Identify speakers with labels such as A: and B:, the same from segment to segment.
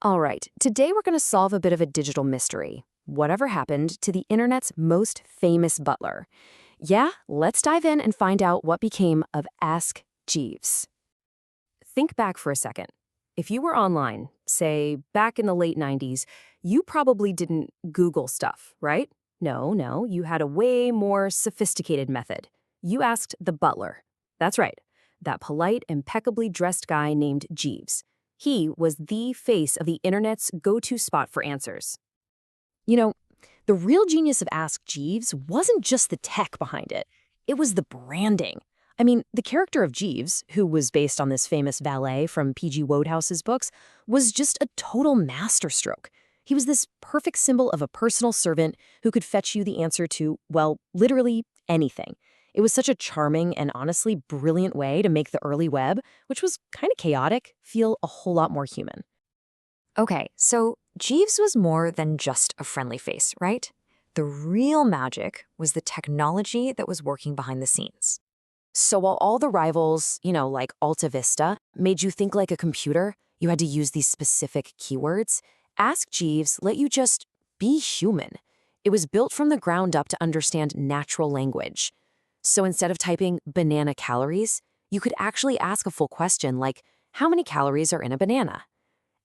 A: All right, today we're going to solve a bit of a digital mystery. Whatever happened to the internet's most famous butler? Yeah, let's dive in and find out what became of Ask Jeeves. Think back for a second. If you were online, say back in the late 90s, you probably didn't Google stuff, right? No, you had a way more sophisticated method. You asked the butler. That's right, that polite, impeccably dressed guy named Jeeves. He was the face of the internet's go-to spot for answers. You know, the real genius of Ask Jeeves wasn't just the tech behind it. It was the branding. I mean, the character of Jeeves, who was based on this famous valet from P.G. Wodehouse's books, was just a total masterstroke. He was this perfect symbol of a personal servant who could fetch you the answer to, well, literally anything. It was such a charming and honestly brilliant way to make the early web, which was kind of chaotic, feel a whole lot more human.
B: Okay, so Jeeves was more than just a friendly face, right? The real magic was the technology that was working behind the scenes.
A: So while all the rivals, like Alta Vista, made you think like a computer, you had to use these specific keywords, Ask Jeeves let you just be human. It was built from the ground up to understand natural language. So instead of typing banana calories, you could actually ask a full question like, how many calories are in a banana?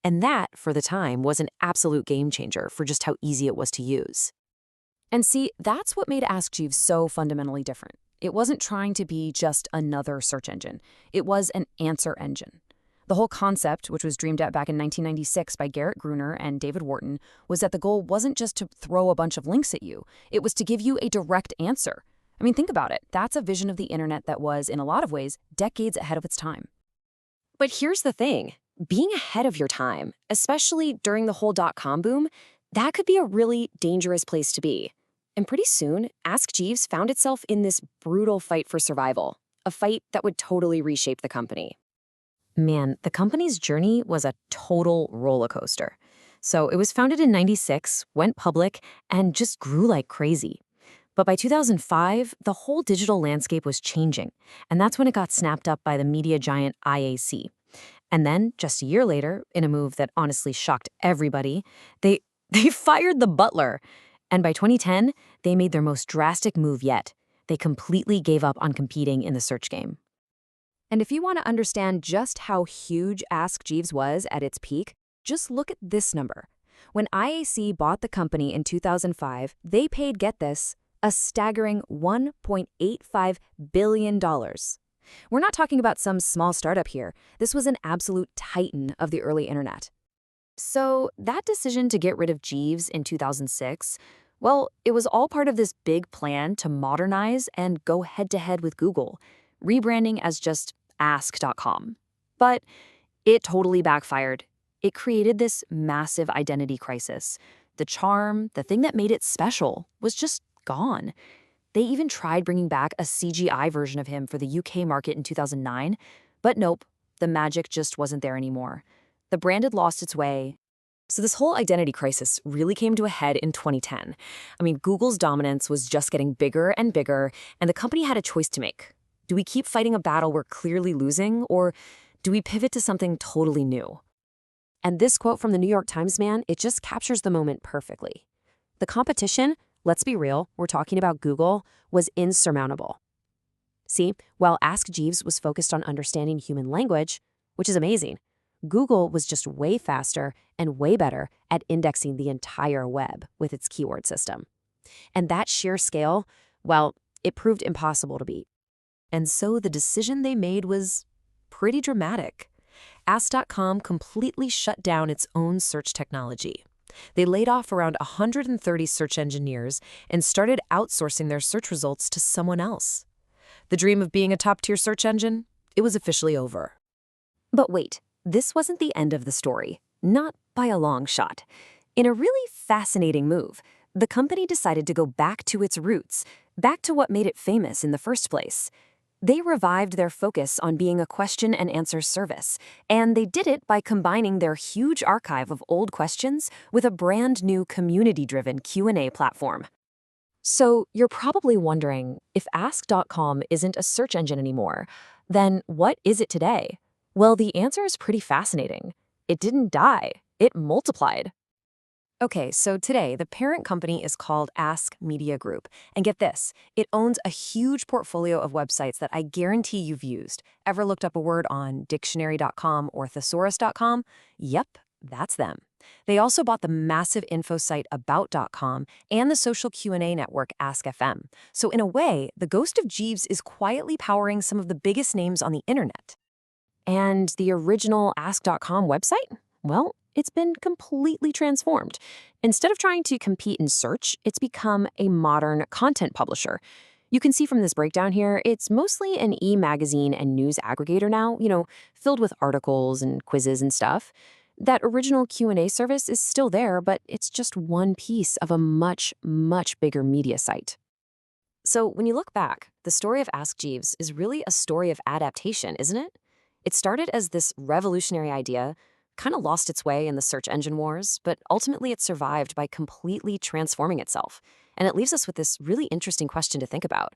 A: And that, for the time, was an absolute game changer for just how easy it was to use. And see, that's what made Ask Jeeves so fundamentally different. It wasn't trying to be just another search engine. It was an answer engine. The whole concept, which was dreamed up back in 1996 by Garrett Gruner and David Wharton, was that the goal wasn't just to throw a bunch of links at you. It was to give you a direct answer. I mean, think about it. That's a vision of the internet that was, in a lot of ways, decades ahead of its time. But here's the thing. Being ahead of your time, especially during the whole dot-com boom, that could be a really dangerous place to be. And pretty soon, Ask Jeeves found itself in this brutal fight for survival, a fight that would totally reshape the company. Man, the company's journey was a total roller coaster. So it was founded in '96, went public, and just grew like crazy. But by 2005, the whole digital landscape was changing, and that's when it got snapped up by the media giant IAC. And then, just a year later, in a move that honestly shocked everybody, they fired the butler. And by 2010, they made their most drastic move yet. They completely gave up on competing in the search game. And if you want to understand just how huge Ask Jeeves was at its peak, just look at this number. When IAC bought the company in 2005, they paid, get this, a staggering $1.85 billion. We're not talking about some small startup here. This was an absolute titan of the early internet. So that decision to get rid of Jeeves in 2006, well, it was all part of this big plan to modernize and go head-to-head with Google, rebranding as just Ask.com. But it totally backfired. It created this massive identity crisis. The charm, the thing that made it special, was just gone. They even tried bringing back a CGI version of him for the UK market in 2009, but nope, the magic just wasn't there anymore. The brand had lost its way. So this whole identity crisis really came to a head in 2010. I mean, Google's dominance was just getting bigger and bigger, and the company had a choice to make. Do we keep fighting a battle we're clearly losing, or do we pivot to something totally new? And this quote from the New York Times man, it just captures the moment perfectly. The competition, let's be real, we're talking about Google, was insurmountable. See, while Ask Jeeves was focused on understanding human language, which is amazing, Google was just way faster and way better at indexing the entire web with its keyword system. And that sheer scale, well, it proved impossible to beat. And so the decision they made was pretty dramatic. Ask.com completely shut down its own search technology. They laid off around 130 search engineers and started outsourcing their search results to someone else. The dream of being a top-tier search engine? It was officially over. But wait, this wasn't the end of the story. Not by a long shot. In a really fascinating move, the company decided to go back to its roots, back to what made it famous in the first place. They revived their focus on being a question and answer service, and they did it by combining their huge archive of old questions with a brand new community-driven Q&A platform. So you're probably wondering, if Ask.com isn't a search engine anymore, then what is it today? Well, the answer is pretty fascinating. It didn't die. It multiplied. Okay, so today the parent company is called Ask Media Group. And get this, it owns a huge portfolio of websites that I guarantee you've used. Ever looked up a word on dictionary.com or thesaurus.com? Yep, that's them. They also bought the massive info site about.com and the social Q&A network Ask FM. So in a way, the ghost of Jeeves is quietly powering some of the biggest names on the internet. And the original Ask.com website? Well, it's been completely transformed. Instead of trying to compete in search, it's become a modern content publisher. You can see from this breakdown here, it's mostly an e-magazine and news aggregator now, filled with articles and quizzes and stuff. That original Q&A service is still there, but it's just one piece of a much, much bigger media site. So when you look back, the story of Ask Jeeves is really a story of adaptation, isn't it? It started as this revolutionary idea, kind of lost its way in the search engine wars, but ultimately it survived by completely transforming itself. And it leaves us with this really interesting question to think about.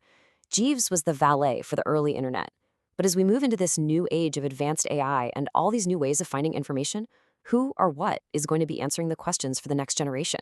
A: Jeeves was the valet for the early internet. But as we move into this new age of advanced AI and all these new ways of finding information, who or what is going to be answering the questions for the next generation?